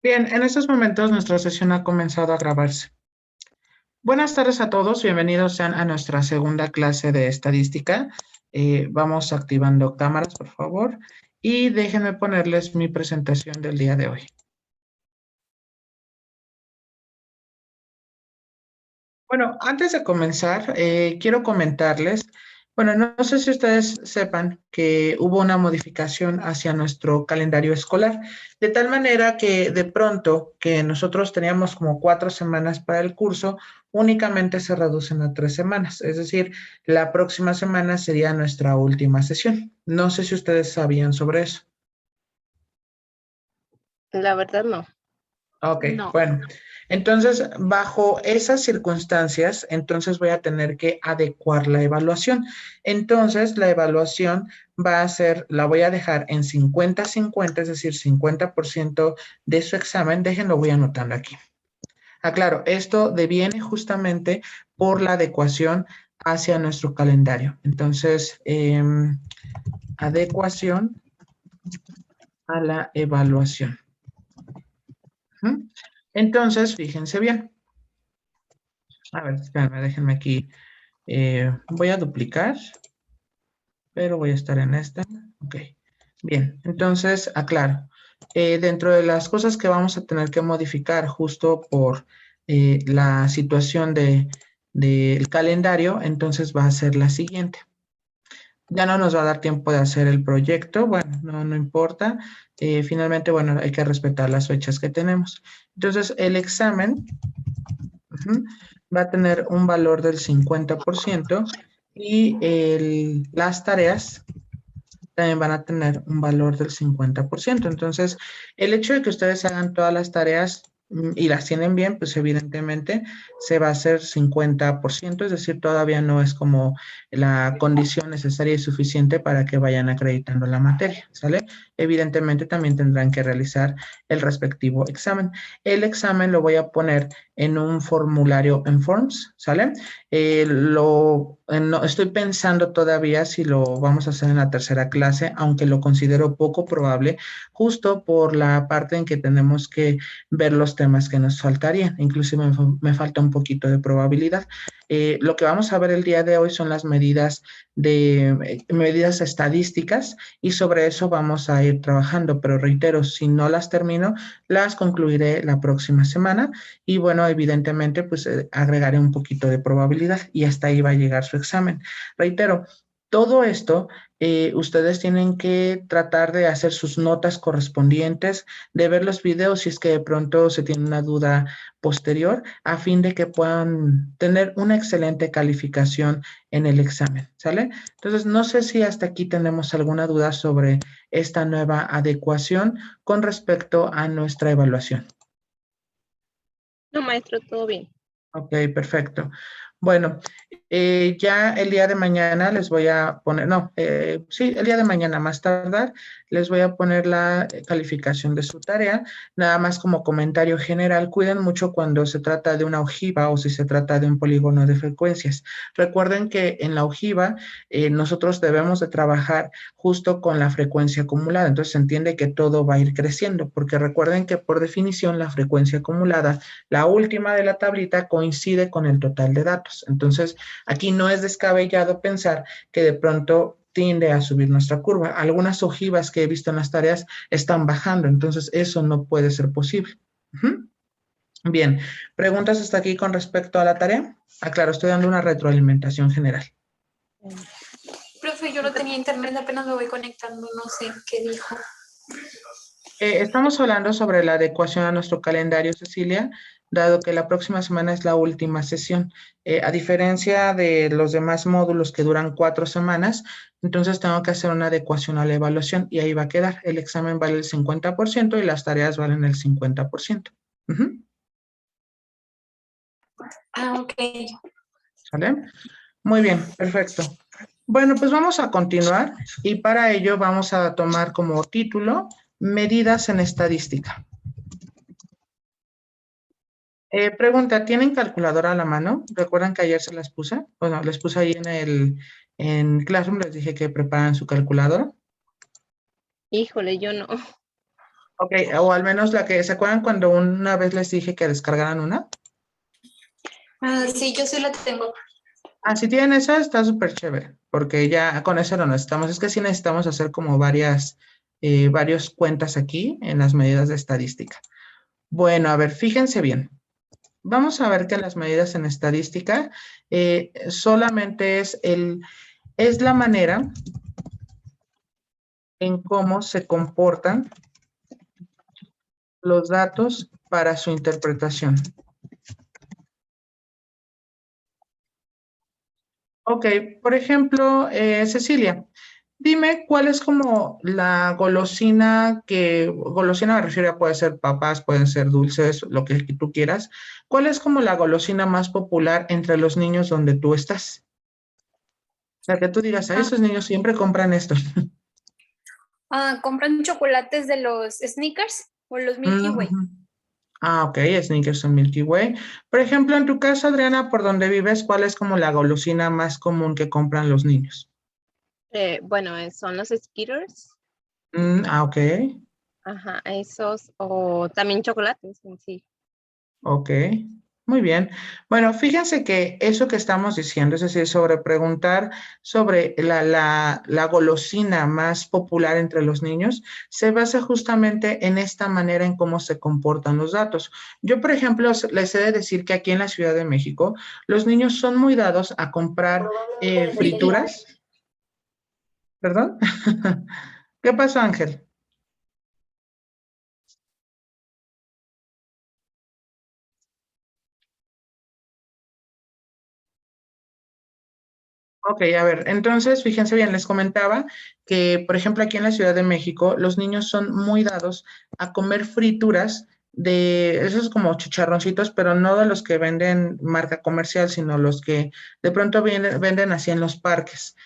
Bien, en estos momentos nuestra sesión ha comenzado a grabarse. Buenas tardes a todos, bienvenidos sean a nuestra segunda clase de estadística. Vamos activando cámaras, por favor, y déjenme ponerles mi presentación del día de hoy. Bueno, antes de comenzar, quiero comentarles, bueno, no sé si ustedes sepan que hubo una modificación hacia nuestro calendario escolar, de tal manera que de pronto que nosotros teníamos como 4 semanas para el curso, únicamente se reducen a 3 semanas, es decir, la próxima semana sería nuestra última sesión. No sé si ustedes sabían sobre eso. La verdad no. Ok, No. bueno, entonces bajo esas circunstancias, entonces voy a tener que adecuar la evaluación. Entonces la evaluación va a ser, la voy a dejar en 50-50, es decir, 50% de su examen. Déjenlo, voy anotando aquí. Claro, esto deviene justamente por la adecuación hacia nuestro calendario. Entonces, adecuación a la evaluación. Entonces, fíjense bien. A ver, espérame, déjenme aquí. Voy a duplicar, pero voy a estar en esta. Ok. Bien, entonces, aclaro. Dentro de las cosas que vamos a tener que modificar justo por la situación del calendario, entonces va a ser la siguiente. Ya no nos va a dar tiempo de hacer el proyecto, bueno, no importa. Finalmente, bueno, hay que respetar las fechas que tenemos. Entonces, el examen va a tener un valor del 50% y las tareas también van a tener un valor del 50%. Entonces, el hecho de que ustedes hagan todas las tareas y las tienen bien, pues evidentemente se va a hacer 50%, es decir, todavía no es como la condición necesaria y suficiente para que vayan acreditando la materia, ¿sale? Evidentemente también tendrán que realizar el respectivo examen. El examen lo voy a poner en un formulario en Forms, ¿sale? No, estoy pensando todavía si lo vamos a hacer en la tercera clase, aunque lo considero poco probable, justo por la parte en que tenemos que ver los temas que nos faltarían. Inclusive me falta un poquito de probabilidad. Lo que vamos a ver el día de hoy son las medidas estadísticas y sobre eso vamos a ir trabajando, pero reitero, si no las termino, las concluiré la próxima semana y bueno, evidentemente pues agregaré un poquito de probabilidad y hasta ahí va a llegar su examen. Reitero, todo esto, ustedes tienen que tratar de hacer sus notas correspondientes, de ver los videos si es que de pronto se tiene una duda posterior, a fin de que puedan tener una excelente calificación en el examen, ¿sale? Entonces, no sé si hasta aquí tenemos alguna duda sobre esta nueva adecuación con respecto a nuestra evaluación. No, maestro, todo bien. Ok, perfecto. Bueno, ya el día de mañana les voy a poner, sí, el día de mañana más tardar, les voy a poner la calificación de su tarea. Nada más como comentario general, cuiden mucho cuando se trata de una ojiva o si se trata de un polígono de frecuencias. Recuerden que en la ojiva nosotros debemos de trabajar justo con la frecuencia acumulada. Entonces se entiende que todo va a ir creciendo, porque recuerden que por definición la frecuencia acumulada, la última de la tablita, coincide con el total de datos. Entonces, aquí no es descabellado pensar que de pronto tiende a subir nuestra curva. Algunas ojivas que he visto en las tareas están bajando, entonces eso no puede ser posible. Bien, ¿preguntas hasta aquí con respecto a la tarea? Claro, estoy dando una retroalimentación general. Profe, yo no tenía internet, apenas me voy conectando, no sé qué dijo. Estamos hablando sobre la adecuación a nuestro calendario, Cecilia, dado que la próxima semana es la última sesión. A diferencia de los demás módulos que duran 4 semanas, entonces tengo que hacer una adecuación a la evaluación y ahí va a quedar. El examen vale el 50% y las tareas valen el 50%. Ok. ¿Sale? Muy bien, perfecto. Bueno, pues vamos a continuar y para ello vamos a tomar como título medidas en estadística. Pregunta, ¿tienen calculadora a la mano? ¿Recuerdan que ayer se las puse? Bueno, les puse ahí en Classroom, les dije que preparan su calculadora. Híjole, yo no. Ok, o al menos la que, ¿se acuerdan cuando una vez les dije que descargaran una? Ah, sí, yo sí la tengo. Ah, si tienen esa, está súper chévere, porque ya con eso no necesitamos. Es que sí necesitamos hacer como varios cuentas aquí en las medidas de estadística. Bueno, a ver, fíjense bien. Vamos a ver que las medidas en estadística solamente es la manera en cómo se comportan los datos para su interpretación. Ok, por ejemplo, Cecilia, dime cuál es como la golosina me refiero a puede ser papas, pueden ser dulces, lo que tú quieras. ¿Cuál es como la golosina más popular entre los niños donde tú estás? O sea, que tú digas, a Ah, esos niños siempre compran esto. ¿compran chocolates de los Snickers o los Milky Way? Ujú. Ah, ok, Snickers o Milky Way. Por ejemplo, en tu caso, Adriana, por donde vives, ¿cuál es como la golosina más común que compran los niños? Bueno, son los Skitters. Ok, Ajá, esos. O también chocolates en sí. ok, muy bien. Bueno, fíjense que eso que estamos diciendo, es decir, sobre preguntar sobre la golosina más popular entre los niños, se basa justamente en esta manera en cómo se comportan los datos. Yo, por ejemplo, les he de decir que aquí en la Ciudad de México, los niños son muy dados a comprar frituras. ¿Perdón? ¿Qué pasó, Ángel? Ok, a ver, entonces fíjense bien, les comentaba que, por ejemplo, aquí en la Ciudad de México, los niños son muy dados a comer frituras de esos como chicharroncitos, pero no de los que venden marca comercial, sino los que de pronto venden así en los parques.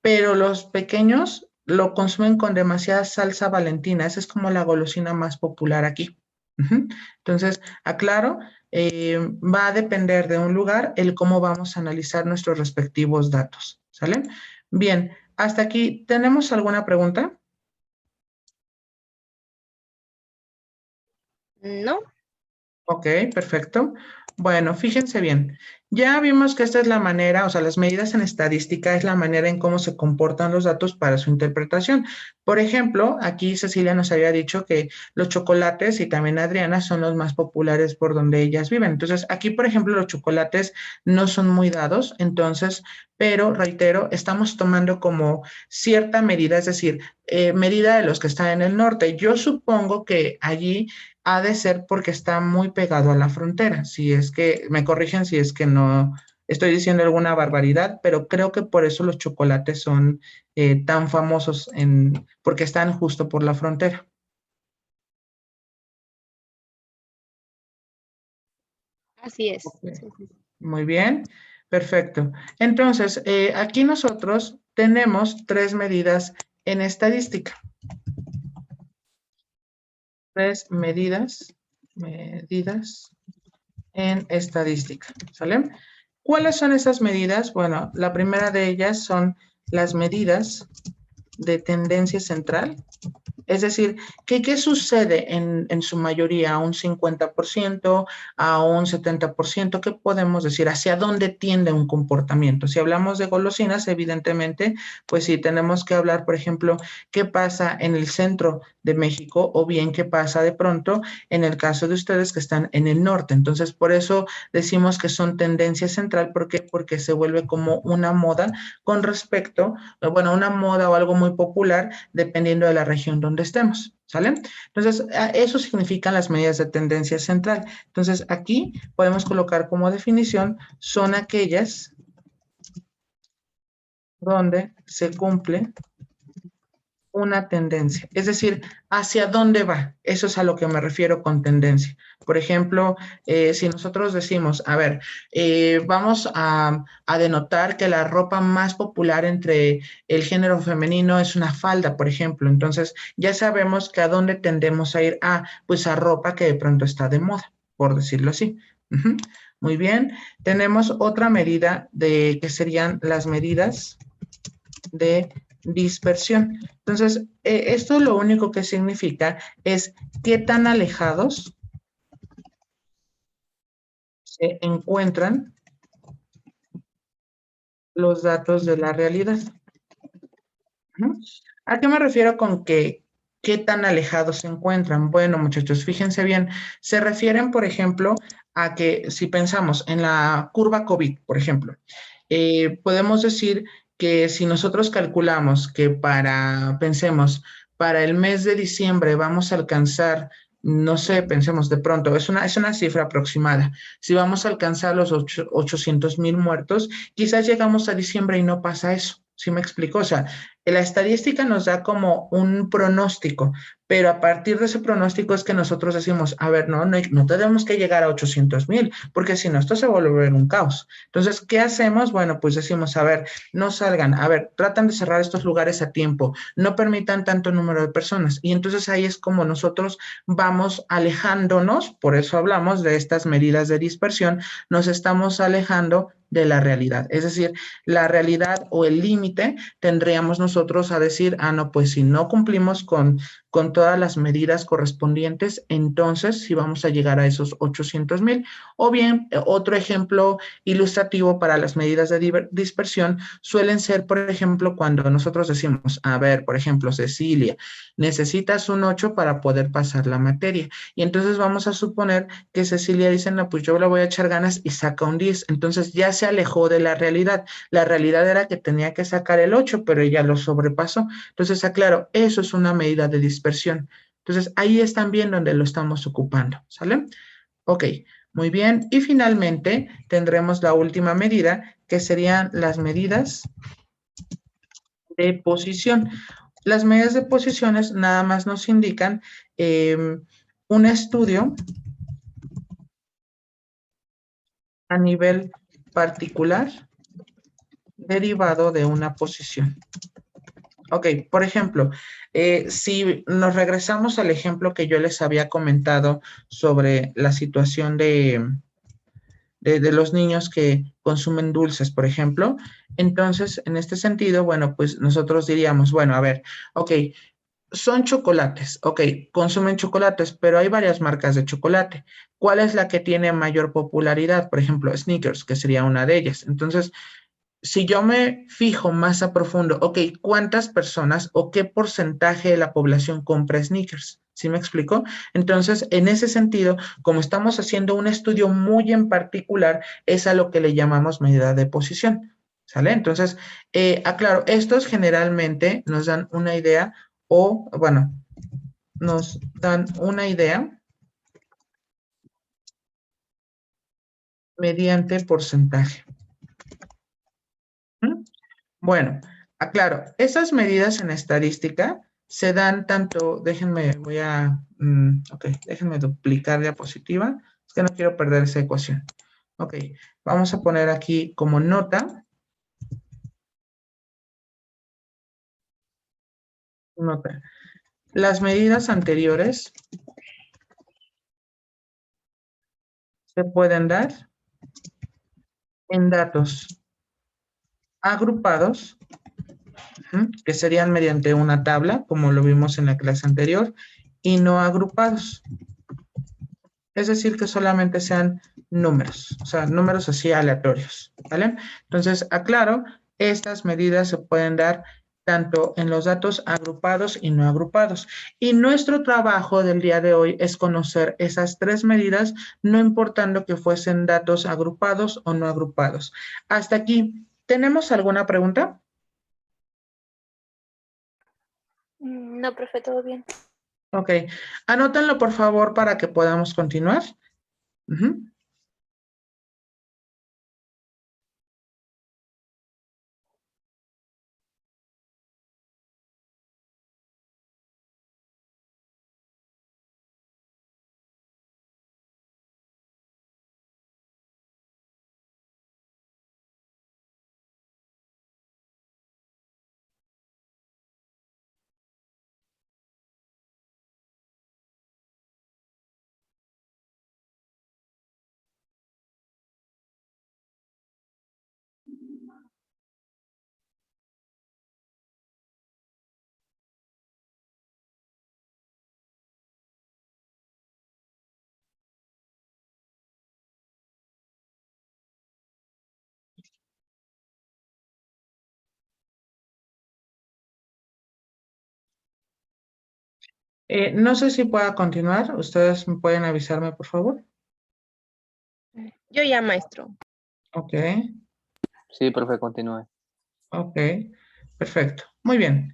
Pero los pequeños lo consumen con demasiada salsa Valentina. Esa es como la golosina más popular aquí. Ujú. Entonces, aclaro, va a depender de un lugar el cómo vamos a analizar nuestros respectivos datos. ¿Sale? Bien, hasta aquí, ¿tenemos alguna pregunta? No, Ok, perfecto. Bueno, fíjense bien. Ya vimos que esta es la manera, o sea, las medidas en estadística es la manera en cómo se comportan los datos para su interpretación. Por ejemplo, aquí Cecilia nos había dicho que los chocolates y también Adriana son los más populares por donde ellas viven. Entonces, aquí, por ejemplo, los chocolates no son muy dados, entonces, pero reitero, estamos tomando como cierta medida, es decir, medida de los que están en el norte. Yo supongo que allí ha de ser porque está muy pegado a la frontera. Si es que, me corrigen si es que no estoy diciendo alguna barbaridad, pero creo que por eso los chocolates son tan famosos porque están justo por la frontera. así es. Ok, Sí, sí, sí. muy bien, perfecto. Entonces, aquí nosotros tenemos tres medidas en estadística. Tres medidas en estadística, ¿sale? ¿Cuáles son esas medidas? Bueno, la primera de ellas son las medidas de tendencia central. Es decir, ¿qué sucede en su mayoría? ¿A un 50%? ¿A un 70%? ¿Qué podemos decir? ¿Hacia dónde tiende un comportamiento? Si hablamos de golosinas, evidentemente, pues sí, tenemos que hablar, por ejemplo, qué pasa en el centro de México o bien qué pasa de pronto en el caso de ustedes que están en el norte. Entonces, por eso decimos que son tendencia central. ¿Por qué? Porque se vuelve como una moda con respecto, bueno, una moda o algo muy popular dependiendo de la región donde estemos, ¿sale? Entonces, eso significan las medidas de tendencia central. Entonces, aquí podemos colocar como definición, son aquellas donde se cumple una tendencia, es decir, hacia dónde va. Eso es a lo que me refiero con tendencia. Por ejemplo, si nosotros decimos, a ver, vamos a denotar que la ropa más popular entre el género femenino es una falda, por ejemplo. Entonces, ya sabemos que a dónde tendemos a ir, pues a ropa que de pronto está de moda, por decirlo así. Uh-huh. Muy bien. Tenemos otra medida que serían las medidas de dispersión. Entonces, esto lo único que significa es qué tan alejados se encuentran los datos de la realidad. ¿A qué me refiero con que qué tan alejados se encuentran? Bueno, muchachos, fíjense bien, se refieren, por ejemplo, a que si pensamos en la curva COVID, por ejemplo, podemos decir que si nosotros calculamos que pensemos, para el mes de diciembre vamos a alcanzar, no sé, pensemos de pronto, es una cifra aproximada. Si vamos a alcanzar los 800,000 muertos, quizás llegamos a diciembre y no pasa eso. ¿Sí me explico? O sea, la estadística nos da como un pronóstico, pero a partir de ese pronóstico es que nosotros decimos, a ver, no tenemos que llegar a 800,000, porque si no, esto se va a volver un caos. Entonces, ¿qué hacemos? Bueno, pues decimos, a ver, no salgan, a ver, tratan de cerrar estos lugares a tiempo, no permitan tanto número de personas. Y entonces ahí es como nosotros vamos alejándonos, por eso hablamos de estas medidas de dispersión, nos estamos alejando de la realidad. Es decir, la realidad o el límite tendríamos nosotros a decir, no, pues si no cumplimos con todas las medidas correspondientes, entonces sí vamos a llegar a esos 800,000. O bien, otro ejemplo ilustrativo para las medidas de dispersión suelen ser, por ejemplo, cuando nosotros decimos, a ver, por ejemplo, Cecilia, necesitas un 8 para poder pasar la materia. Y entonces vamos a suponer que Cecilia dice, no, pues yo le voy a echar ganas y saca un 10. Entonces ya se alejó de la realidad. La realidad era que tenía que sacar el 8, pero ella lo sobrepasó. Entonces, aclaro, eso es una medida de dispersión. Entonces, ahí es también donde lo estamos ocupando, ¿sale? Ok, muy bien. Y finalmente tendremos la última medida, que serían las medidas de posición. Las medidas de posiciones nada más nos indican un estudio a nivel particular derivado de una posición. Ok, por ejemplo, si nos regresamos al ejemplo que yo les había comentado sobre la situación de los niños que consumen dulces, por ejemplo, entonces, en este sentido, bueno, pues nosotros diríamos, bueno, a ver, ok, son chocolates, ok, consumen chocolates, pero hay varias marcas de chocolate. ¿Cuál es la que tiene mayor popularidad? Por ejemplo, Snickers, que sería una de ellas. Entonces, si yo me fijo más a profundo, ok, ¿cuántas personas o qué porcentaje de la población compra sneakers? ¿Sí me explico? Entonces, en ese sentido, como estamos haciendo un estudio muy en particular, es a lo que le llamamos medida de posición. ¿Sale? Entonces, aclaro, estos generalmente nos dan una idea o, bueno, nos dan una idea mediante porcentaje. ¿Mm? Bueno, aclaro, esas medidas en estadística se dan tanto, déjenme, ok, déjenme duplicar diapositiva, es que no quiero perder esa ecuación. Ok, vamos a poner aquí como nota. Las medidas anteriores se pueden dar en datos agrupados, que serían mediante una tabla, como lo vimos en la clase anterior, y no agrupados. Es decir, que solamente sean números, o sea, números así aleatorios, ¿vale? Entonces, aclaro, estas medidas se pueden dar tanto en los datos agrupados y no agrupados. Y nuestro trabajo del día de hoy es conocer esas tres medidas, no importando que fuesen datos agrupados o no agrupados. Hasta aquí, ¿tenemos alguna pregunta? No, profe, todo bien. Ok, anótenlo por favor para que podamos continuar. Ujú. No sé si pueda continuar. ¿Ustedes me pueden avisarme, por favor? Yo ya, maestro. Ok, Sí, profe, continúe. ok, perfecto. Muy bien.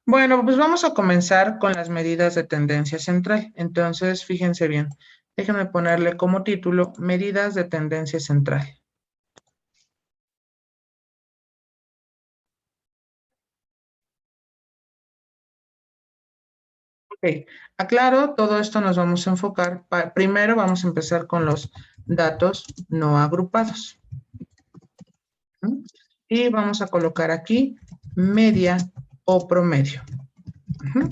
Bueno, pues vamos a comenzar con las medidas de tendencia central. Entonces, fíjense bien. Déjenme ponerle como título medidas de tendencia central. Ok, aclaro, todo esto nos vamos a enfocar. Primero vamos a empezar con los datos no agrupados. ¿Mm? Y vamos a colocar aquí media o promedio. Ujú.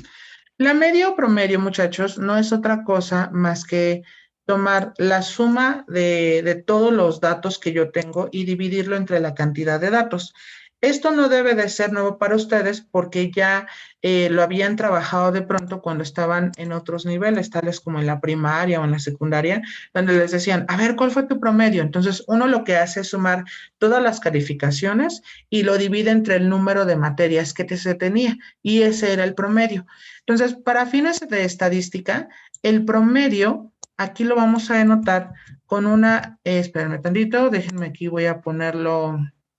La media o promedio, muchachos, no es otra cosa más que tomar la suma de todos los datos que yo tengo y dividirlo entre la cantidad de datos. Esto no debe de ser nuevo para ustedes porque ya lo habían trabajado de pronto cuando estaban en otros niveles, tales como en la primaria o en la secundaria, donde les decían, a ver, ¿cuál fue tu promedio? Entonces, uno lo que hace es sumar todas las calificaciones y lo divide entre el número de materias que se tenía y ese era el promedio. Entonces, para fines de estadística, el promedio, aquí lo vamos a denotar con una, espérenme tantito, déjenme aquí, voy a ponerlo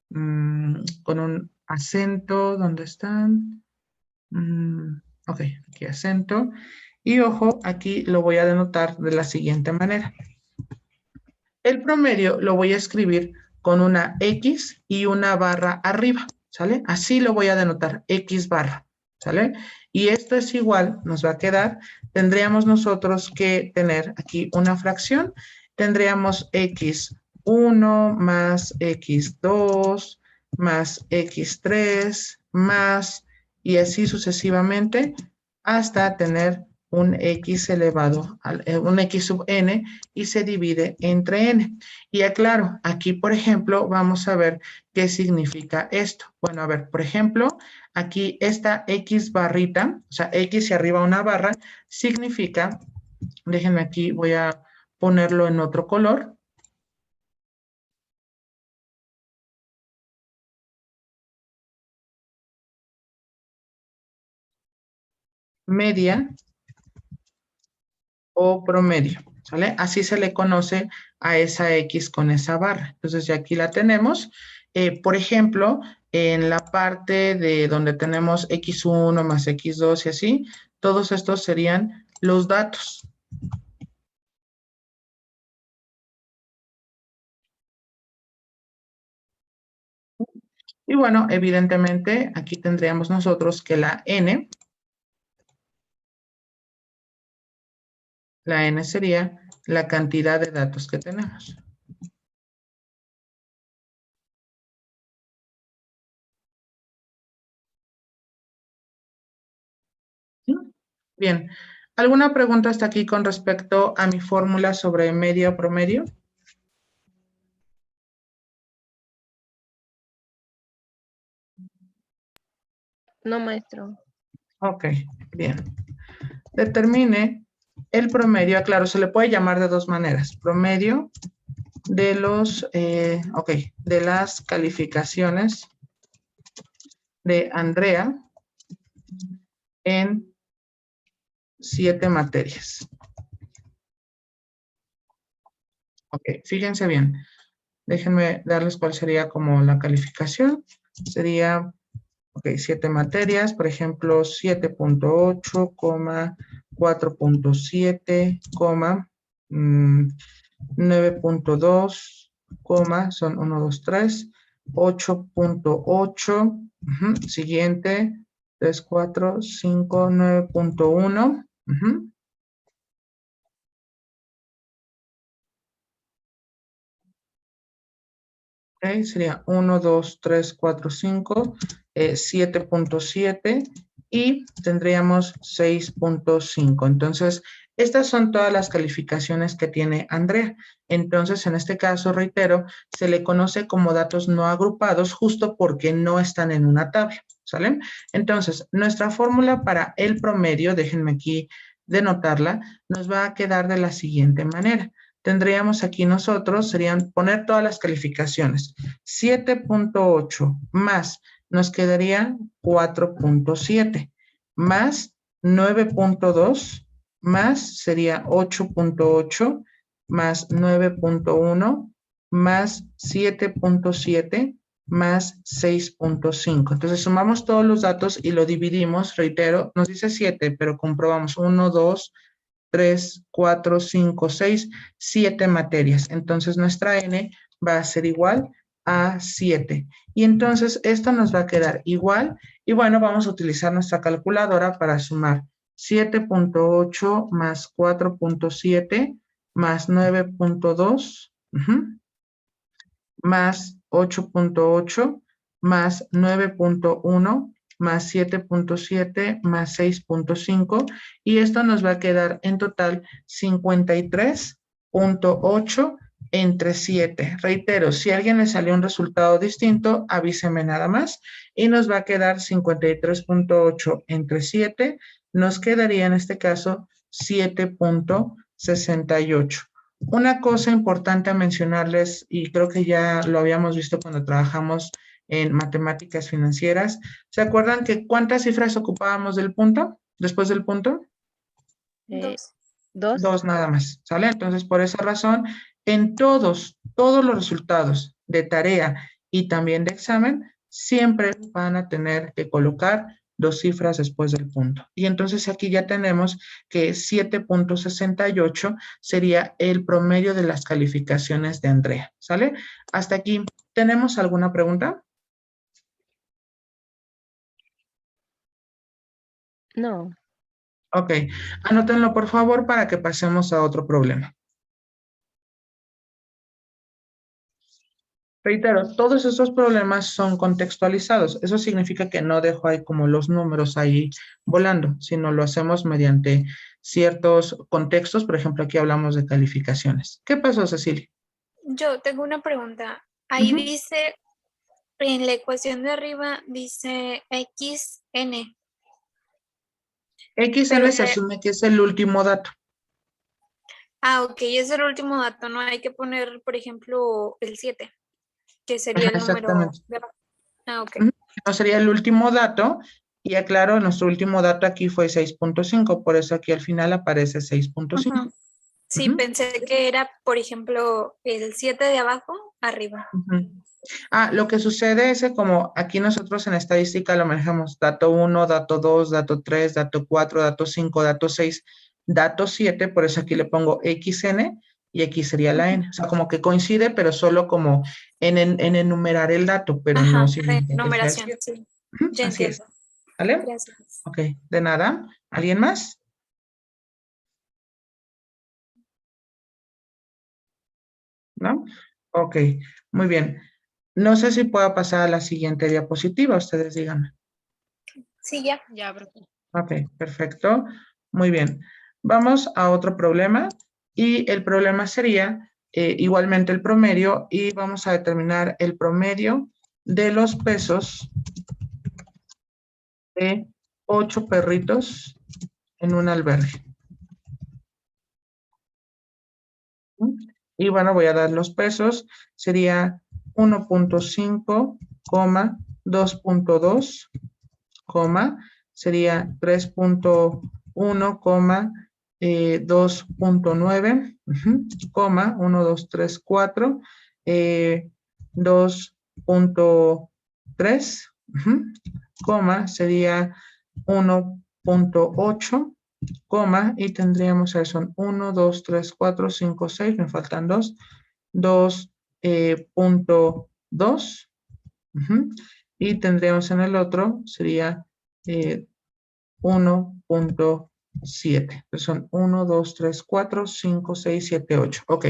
con un acento, ¿dónde están? Ok, aquí acento. Y ojo, aquí lo voy a denotar de la siguiente manera. El promedio lo voy a escribir con una X y una barra arriba, ¿sale? Así lo voy a denotar, X barra, ¿sale? Y esto es igual, nos va a quedar, tendríamos nosotros que tener aquí una fracción, tendríamos X1 más X2 más X3 más y así sucesivamente hasta tener un X elevado, un X sub n y se divide entre n. Y aclaro, aquí por ejemplo vamos a ver qué significa esto. Bueno, a ver, por ejemplo, aquí esta X barrita, o sea, X y arriba una barra, significa, déjenme aquí, voy a ponerlo en otro color. Media o promedio, ¿sale? Así se le conoce a esa X con esa barra. Entonces ya aquí la tenemos. Por ejemplo, en la parte de donde tenemos X1 más X2 y así, todos estos serían los datos. Y bueno, evidentemente aquí tendríamos nosotros que la N sería la cantidad de datos que tenemos. ¿Sí? Bien, ¿alguna pregunta hasta aquí con respecto a mi fórmula sobre media o promedio? No, maestro. Ok, bien. Determine el promedio, claro, se le puede llamar de dos maneras. Promedio de los, de las calificaciones de Andrea en 7 materias. Ok, fíjense bien. Déjenme darles cuál sería como la calificación. Sería, 7 materias, por ejemplo, 7.8, 4.7, 9.2, son 1, 2, 3, 8.8, siguiente, 3, 4, 5, 9.1, ok, sería 1, 2, 3, 4, 5, 7.7 y tendríamos 6.5. Entonces, estas son todas las calificaciones que tiene Andrea. Entonces, en este caso, reitero, se le conoce como datos no agrupados justo porque no están en una tabla, ¿sale? Entonces, nuestra fórmula para el promedio, déjenme aquí denotarla, nos va a quedar de la siguiente manera. Tendríamos aquí nosotros, serían poner todas las calificaciones. 7.8 más, nos quedaría 4.7 más 9.2 más sería 8.8 más 9.1 más 7.7 más 6.5. Entonces sumamos todos los datos y lo dividimos, reitero, nos dice 7, pero comprobamos 1, 2, 3, 4, 5, 6, 7 materias. Entonces nuestra N va a ser igual a 7. Y entonces esto nos va a quedar igual. Y bueno, vamos a utilizar nuestra calculadora para sumar 7.8 más 4.7 más 9.2 más 8.8 más 9.1 más 7.7 más 6.5 y esto nos va a quedar en total 53.8 entre 7. Reitero, si a alguien le salió un resultado distinto, avíseme nada más y nos va a quedar 53.8 entre 7. Nos quedaría en este caso 7.68. Una cosa importante a mencionarles, y creo que ya lo habíamos visto cuando trabajamos en matemáticas financieras, ¿se acuerdan que cuántas cifras ocupábamos del punto? Después del punto. 2. 2. 2 nada más, ¿sale? Entonces, por esa razón, en todos los resultados de tarea y también de examen, siempre van a tener que colocar 2 cifras después del punto. Y entonces aquí ya tenemos que 7.68 sería el promedio de las calificaciones de Andrea, ¿sale? Hasta aquí, ¿tenemos alguna pregunta? No. Ok, anótenlo por favor para que pasemos a otro problema. Reitero, todos estos problemas son contextualizados. Eso significa que no dejo ahí como los números ahí volando, sino lo hacemos mediante ciertos contextos. Por ejemplo, aquí hablamos de calificaciones. ¿Qué pasó, Cecilia? Yo tengo una pregunta. Ahí Ujú. dice, en la ecuación de arriba, dice XN. Pero XN se asume que es el último dato. ok, es el último dato, ¿no? Hay que poner, por ejemplo, el 7, que sería Ajá, el número exactamente. de abajo. Ok. Ujú. No sería el último dato. Y aclaro, nuestro último dato aquí fue 6.5, por eso aquí al final aparece 6.5. Ujú. Sí, Ujú. pensé que era, por ejemplo, el 7 de abajo, arriba. Ujú. Lo que sucede es que como aquí nosotros en estadística lo manejamos dato 1, dato 2, dato 3, dato 4, dato 5, dato 6, dato 7, por eso aquí le pongo XN y aquí sería la N. O sea, como que coincide, pero solo como en enumerar el dato, pero no Ajá, de significa que sea el numeración, 7. sí. Ujú, Ya así es. entiendo. ¿Vale? Gracias. Ok, de nada. ¿Alguien más? ¿No? Ok, muy bien. No sé si puedo pasar a la siguiente diapositiva, ustedes díganme. Sí, ya. Ya, profe. Ok, perfecto. Muy bien. Vamos a otro problema y el problema sería igualmente el promedio y vamos a determinar el promedio de los pesos de 8 perritos en un albergue. Y bueno, voy a dar los pesos. Sería 1.5, 2.2, sería 3.1, 2.9, 1, 2, 3, 4, 2.3, sería 1.8, y tendríamos, son 1, 2, 3, 4, 5, 6, me faltan 2, 2.2, y tendríamos en el otro, sería 1.7. Son 1, 2, 3, 4, 5, 6, 7, 8. Ok,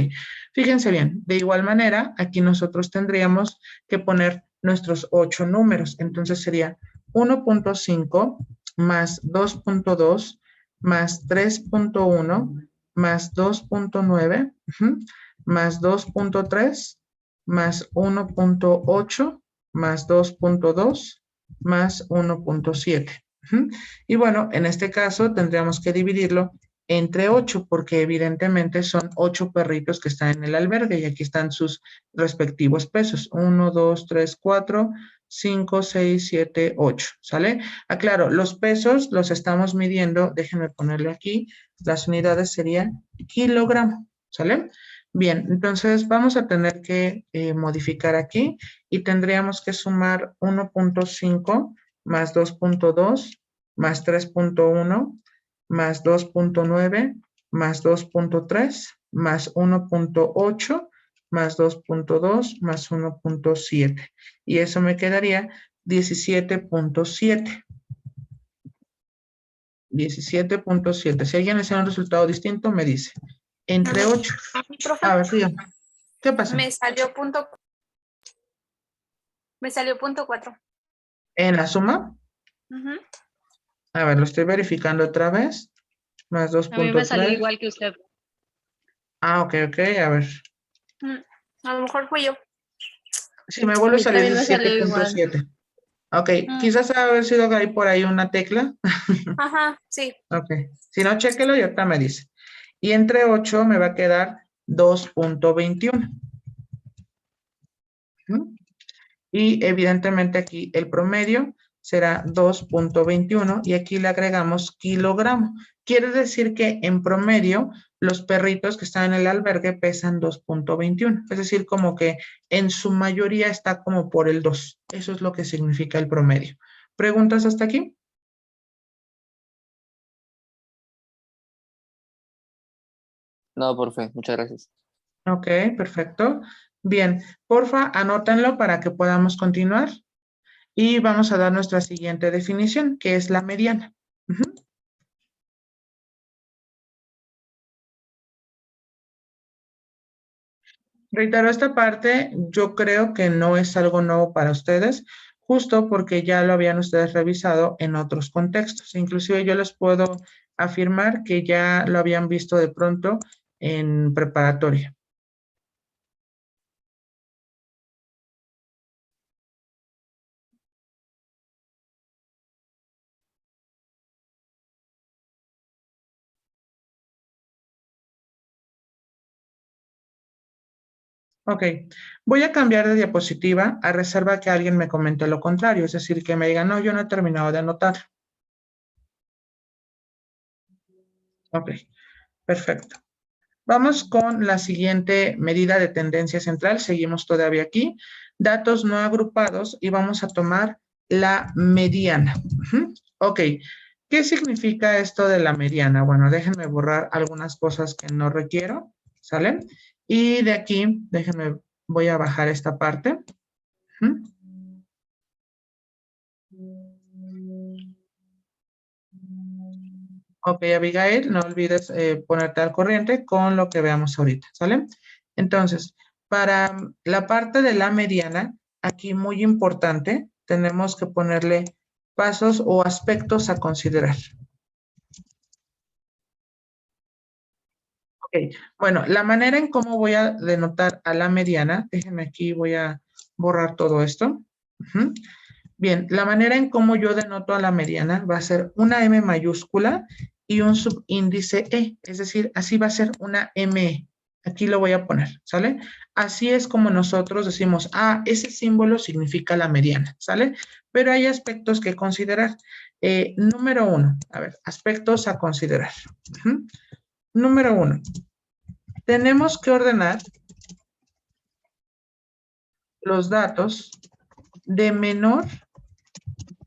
fíjense bien, de igual manera, aquí nosotros tendríamos que poner nuestros 8 números. Entonces sería 1.5 más 2.2 más 3.1 más 2.9 más 2.3 más 1.8 más 2.2 más 1.7. Y bueno, en este caso tendríamos que dividirlo entre 8, porque evidentemente son 8 perritos que están en el albergue y aquí están sus respectivos pesos. 1, 2, 3, 4, 5, 6, 7, 8, ¿sale? Aclaro, los pesos los estamos midiendo, déjenme ponerle aquí, las unidades serían kilogramo, ¿sale? Bien, entonces vamos a tener que modificar aquí y tendríamos que sumar 1.5 más 2.2 más 3.1 más 2.9 más 2.3 más 1.8 más 2.2 más 1.7. Y eso me quedaría 17.7. 17.7. Si alguien le hace un resultado distinto, me dice. Entre 8. Profe, A ver, dígame. ¿Qué pasa? me salió punto 4. ¿En la suma? Ujú. A ver, lo estoy verificando otra vez. Más A mí me salió 2.3. igual que usted. Ah, ok, a ver. A lo mejor fui yo. Sí, me A vuelve a mí salir también me salió igual. 17.7. Ok, Mm. quizás haber sido ahí por ahí una tecla. Ajá, sí. Ok, si no, chéquelo y ahorita me dice. Y entre 8 me va a quedar 2.21. Y evidentemente aquí el promedio será 2.21 y aquí le agregamos kilogramo. Quiere decir que en promedio los perritos que están en el albergue pesan 2.21. Es decir, como que en su mayoría está como por el 2. Eso es lo que significa el promedio. ¿Preguntas hasta aquí? No, profe, muchas gracias. Ok, perfecto. Bien, porfa, anótenlo para que podamos continuar. Y vamos a dar nuestra siguiente definición, que es la mediana. Reitero, esta parte yo creo que no es algo nuevo para ustedes, justo porque ya lo habían ustedes revisado en otros contextos. Inclusive yo les puedo afirmar que ya lo habían visto de pronto en preparatoria. Ok, voy a cambiar de diapositiva a reserva que alguien me comente lo contrario, es decir, que me diga, no, yo no he terminado de anotar. Ok, perfecto. Vamos con la siguiente medida de tendencia central. Seguimos todavía aquí. Datos no agrupados y vamos a tomar la mediana. Ok, ¿qué significa esto de la mediana? Bueno, déjenme borrar algunas cosas que no requiero, ¿sale? Y de aquí, déjenme, voy a bajar esta parte. Ok, Abigail, no olvides ponerte al corriente con lo que veamos ahorita, ¿sale? Entonces, para la parte de la mediana, aquí muy importante, tenemos que ponerle pasos o aspectos a considerar. Ok, bueno, la manera en cómo voy a denotar a la mediana, déjenme aquí, voy a borrar todo esto. Bien, la manera en cómo yo denoto a la mediana va a ser una M mayúscula y un subíndice E, es decir, así va a ser una ME. Aquí lo voy a poner, ¿sale? Así es como nosotros decimos, ah, ese símbolo significa la mediana, ¿sale? Pero hay aspectos que considerar. Número 1, a ver, aspectos a considerar. Número 1, tenemos que ordenar los datos de menor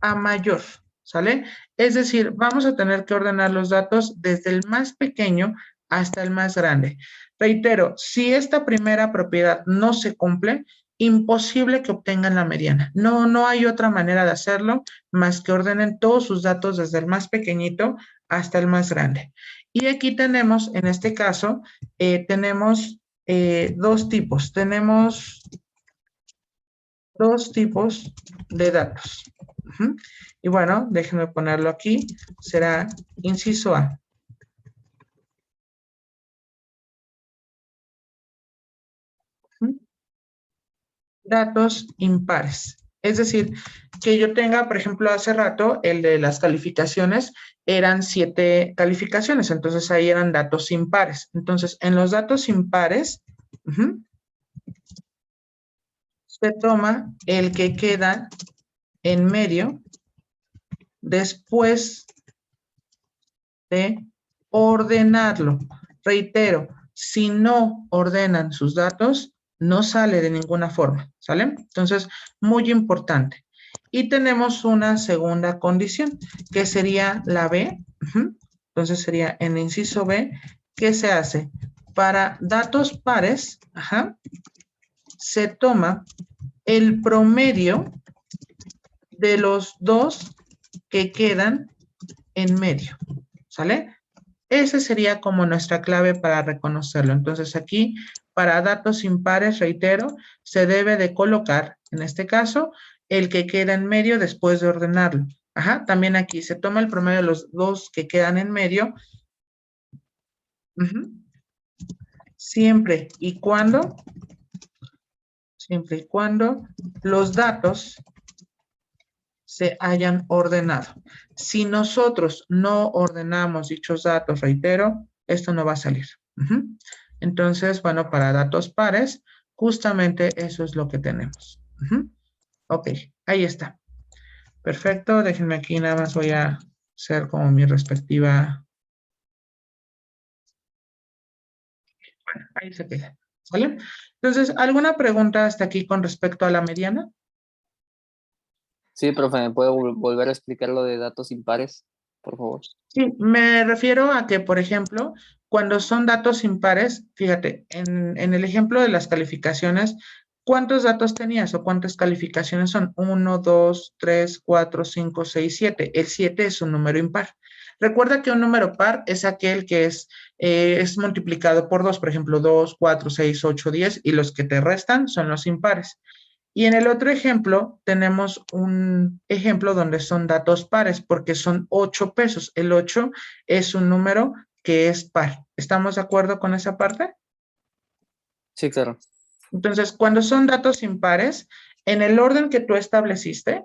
a mayor, ¿sale? Es decir, vamos a tener que ordenar los datos desde el más pequeño hasta el más grande. Reitero, si esta primera propiedad no se cumple, imposible que obtengan la mediana. No hay otra manera de hacerlo más que ordenen todos sus datos desde el más pequeñito hasta el más grande. Y aquí tenemos, en este caso, tenemos dos tipos. Tenemos dos tipos de datos. Y bueno, déjenme ponerlo aquí. Será inciso A. Datos impares. Es decir, que yo tenga, por ejemplo, hace rato, el de las calificaciones eran 7 calificaciones, entonces ahí eran datos impares. Entonces, en los datos impares, se toma el que queda en medio después de ordenarlo. Reitero, si no ordenan sus datos, no sale de ninguna forma, ¿sale? Entonces, muy importante. Y tenemos una segunda condición, que sería la B. Entonces, sería en el inciso B, ¿qué se hace? Para datos pares, se toma el promedio de los dos que quedan en medio, ¿sale? Esa sería como nuestra clave para reconocerlo. Entonces aquí, para datos impares, reitero, se debe de colocar, en este caso, el que queda en medio después de ordenarlo. También aquí se toma el promedio de los dos que quedan en medio. Siempre y cuando los datos se hayan ordenado. Si nosotros no ordenamos dichos datos, reitero, esto no va a salir. Entonces, bueno, para datos pares, justamente eso es lo que tenemos. Ok, ahí está. Perfecto, déjenme aquí, nada más voy a hacer como mi respectiva. Bueno, ahí se queda, ¿sale? Entonces, ¿alguna pregunta hasta aquí con respecto a la mediana? Sí, profe, ¿me puede volver a explicar lo de datos impares, por favor? Sí, me refiero a que, por ejemplo, cuando son datos impares, fíjate, en el ejemplo de las calificaciones, ¿cuántos datos tenías o cuántas calificaciones son? 1, 2, 3, 4, 5, 6, 7. El 7 es un número impar. Recuerda que un número par es aquel que es multiplicado por 2, por ejemplo, 2, 4, 6, 8, 10, y los que te restan son los impares. Y en el otro ejemplo tenemos un ejemplo donde son datos pares porque son 8 pesos. El 8 es un número que es par. ¿Estamos de acuerdo con esa parte? Sí, claro. Entonces, cuando son datos impares, en el orden que tú estableciste,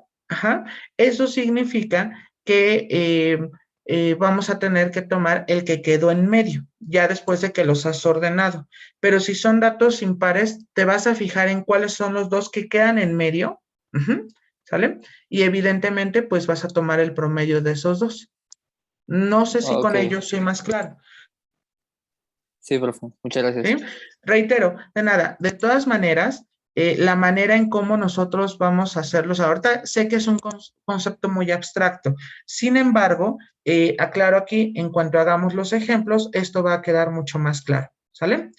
eso significa que vamos a tener que tomar el que quedó en medio, ya después de que los has ordenado. Pero si son datos impares, te vas a fijar en cuáles son los dos que quedan en medio, ¿sale? Y evidentemente, pues vas a tomar el promedio de esos dos. No sé si con ello soy más claro. Sí, profe, muchas gracias. ¿Sí? Reitero, de nada, de todas maneras, la manera en cómo nosotros vamos a hacerlos, ahorita sé que es un concepto muy abstracto, sin embargo, aclaro aquí, en cuanto hagamos los ejemplos, esto va a quedar mucho más claro, ¿sale?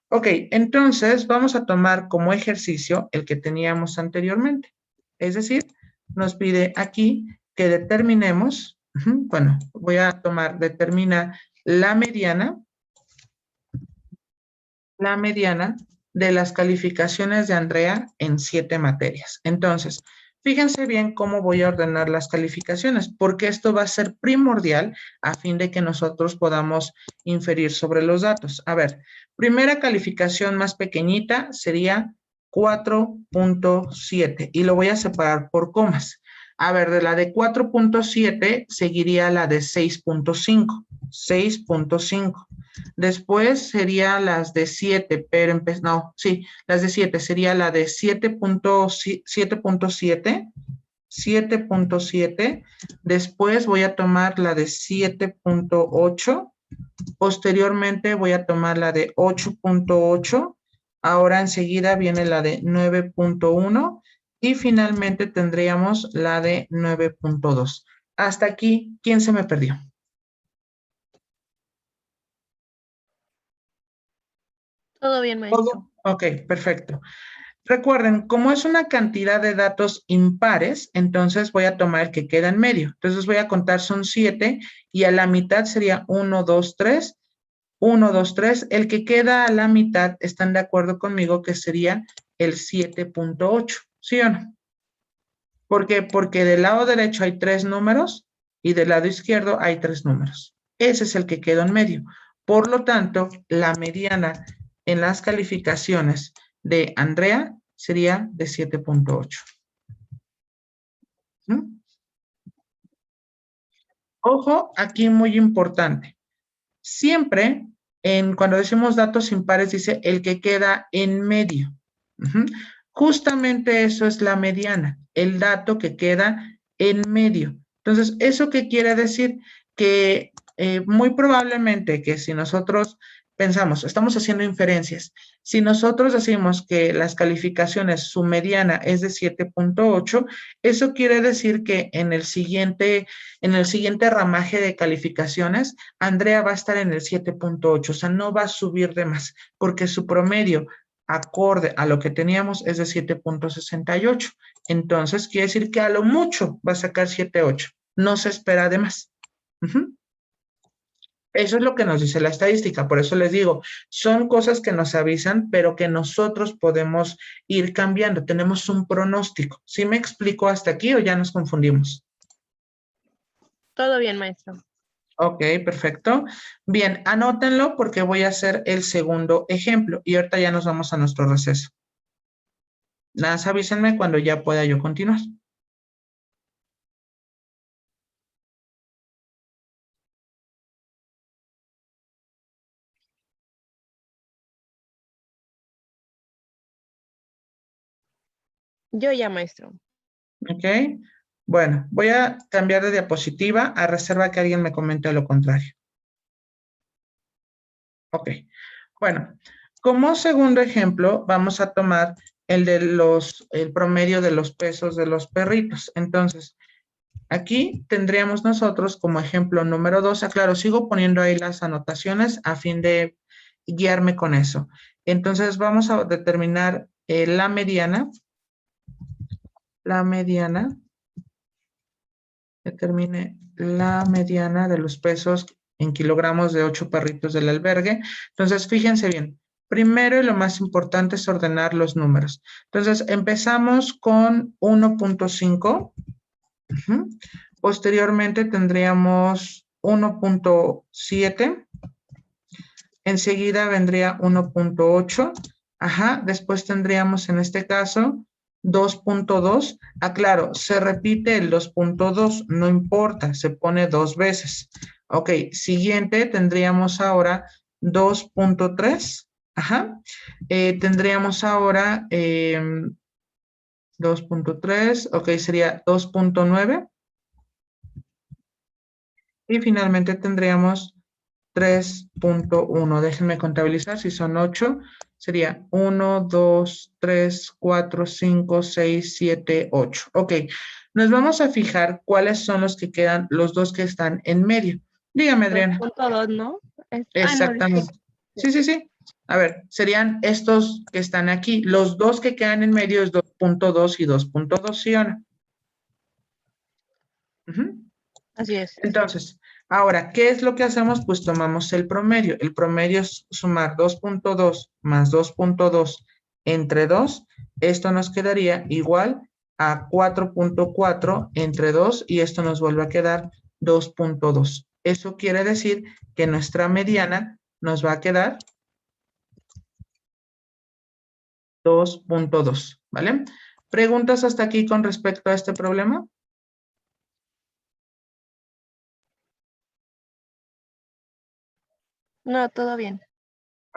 Ok, entonces vamos a tomar como ejercicio el que teníamos anteriormente, es decir, nos pide aquí que determinemos, bueno, voy a tomar, determina la mediana de las calificaciones de Andrea en 7 materias. Entonces, fíjense bien cómo voy a ordenar las calificaciones, porque esto va a ser primordial a fin de que nosotros podamos inferir sobre los datos. A ver, primera calificación más pequeñita sería 4.7 y lo voy a separar por comas. A ver, de la de 4.7 seguiría la de 6.5. 6.5. Después sería las de 7, pero no, sí, las de 7 sería la de 7.7, 7.7. Después voy a tomar la de 7.8. Posteriormente voy a tomar la de 8.8. Ahora enseguida viene la de 9.1 y finalmente tendríamos la de 9.2. Hasta aquí, ¿quién se me perdió? Todo bien, maestro. ¿Todo? Ok, perfecto. Recuerden, como es una cantidad de datos impares, entonces voy a tomar el que queda en medio. Entonces voy a contar, son 7 y a la mitad sería 1, 2, 3. 1, 2, 3. El que queda a la mitad, ¿están de acuerdo conmigo que sería el 7.8? ¿Sí o no? ¿Por qué? Porque del lado derecho hay 3 números y del lado izquierdo hay 3 números. Ese es el que quedó en medio. Por lo tanto, la mediana en las calificaciones de Andrea sería de 7.8. Ojo, aquí muy importante. Siempre, cuando decimos datos impares, dice el que queda en medio. Ujú. Justamente eso es la mediana, el dato que queda en medio. Entonces, ¿eso qué quiere decir? Que muy probablemente que si nosotros pensamos, estamos haciendo inferencias, si nosotros decimos que las calificaciones, su mediana es de 7.8, eso quiere decir que en el siguiente ramaje de calificaciones, Andrea va a estar en el 7.8, o sea, no va a subir de más, porque su promedio acorde a lo que teníamos es de 7.68. Entonces, quiere decir que a lo mucho va a sacar 7.8. No se espera de más. Ujú. Eso es lo que nos dice la estadística. Por eso les digo, son cosas que nos avisan, pero que nosotros podemos ir cambiando. Tenemos un pronóstico. ¿Sí me explico hasta aquí o ya nos confundimos? Todo bien, maestro. Ok, perfecto. Bien, anótenlo porque voy a hacer el segundo ejemplo y ahorita ya nos vamos a nuestro receso. Nada más avísenme cuando ya pueda yo continuar. Yo ya, maestro. Ok. Bueno, voy a cambiar de diapositiva a reserva que alguien me comente lo contrario. Ok. Bueno, como segundo ejemplo, vamos a tomar el promedio de los pesos de los perritos. Entonces, aquí tendríamos nosotros como ejemplo número 2, claro, sigo poniendo ahí las anotaciones a fin de guiarme con eso. Entonces, vamos a determinar la mediana. Determine la mediana de los pesos en kilogramos de 8 perritos del albergue. Entonces, fíjense bien. Primero y lo más importante es ordenar los números. Entonces, empezamos con 1.5. Posteriormente tendríamos 1.7. Enseguida vendría 1.8. Ajá, después tendríamos en este caso 2.2. Claro, se repite el 2.2, no importa, se pone dos veces. Ok, siguiente tendríamos ahora 2.3. Ajá, tendríamos ahora 2.3, ok, sería 2.9. Y finalmente tendríamos 3.1. Déjenme contabilizar, si son 8, sería 1, 2, 3, 4, 5, 6, 7, 8. Ok, nos vamos a fijar cuáles son los que quedan, los dos que están en medio. Dígame, Adriana. 2.2, ¿no? No, Exactamente. Sí, sí, sí. A ver, serían estos que están aquí. Los dos que quedan en medio es 2.2 y 2.2, ¿sí o no? así es. Entonces, ahora, ¿qué es lo que hacemos? Pues tomamos el promedio. El promedio es sumar 2.2 más 2.2 entre 2. Esto nos quedaría igual a 4.4 entre 2 y esto nos vuelve a quedar 2.2. Eso quiere decir que nuestra mediana nos va a quedar 2.2, ¿vale? ¿Preguntas hasta aquí con respecto a este problema? No, todo bien.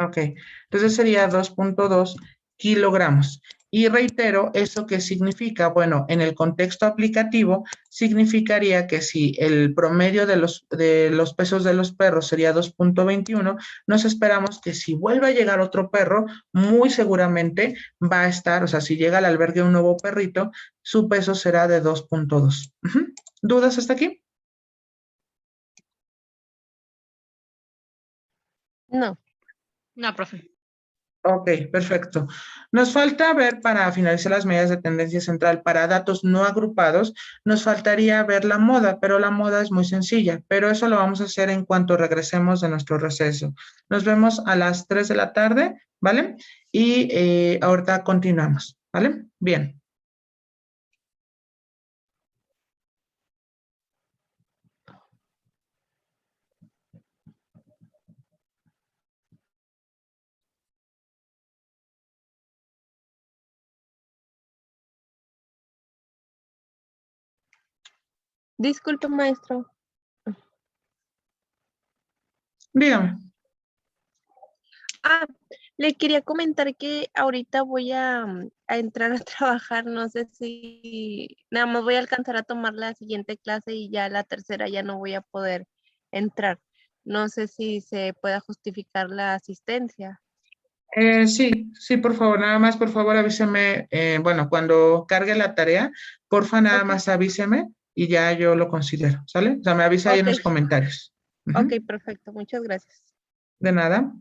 Ok, entonces sería 2.2 kilogramos. Y reitero, ¿eso qué significa? Bueno, en el contexto aplicativo, significaría que si el promedio de los pesos de los perros sería 2.21, nos esperamos que si vuelve a llegar otro perro, muy seguramente va a estar, o sea, si llega al albergue un nuevo perrito, su peso será de 2.2. ¿Dudas hasta aquí? No. No, profe. Ok, perfecto. Nos falta ver para finalizar las medidas de tendencia central para datos no agrupados, nos faltaría ver la moda, pero la moda es muy sencilla, pero eso lo vamos a hacer en cuanto regresemos de nuestro receso. Nos vemos a las 3 de la tarde, ¿vale? Y ahorita continuamos, ¿vale? Bien. Disculpe, maestro. Dígame. Le quería comentar que ahorita voy a entrar a trabajar, no sé si nada más voy a alcanzar a tomar la siguiente clase y ya la tercera ya no voy a poder entrar. No sé si se pueda justificar la asistencia. Sí, sí, por favor, nada más, por favor, avíseme, bueno, cuando cargue la tarea, porfa, nada Ok. más avíseme y ya yo lo considero, ¿sale? O sea, me avisa ahí en los Ok. comentarios. Ujú. Ok, perfecto. Muchas gracias. De nada.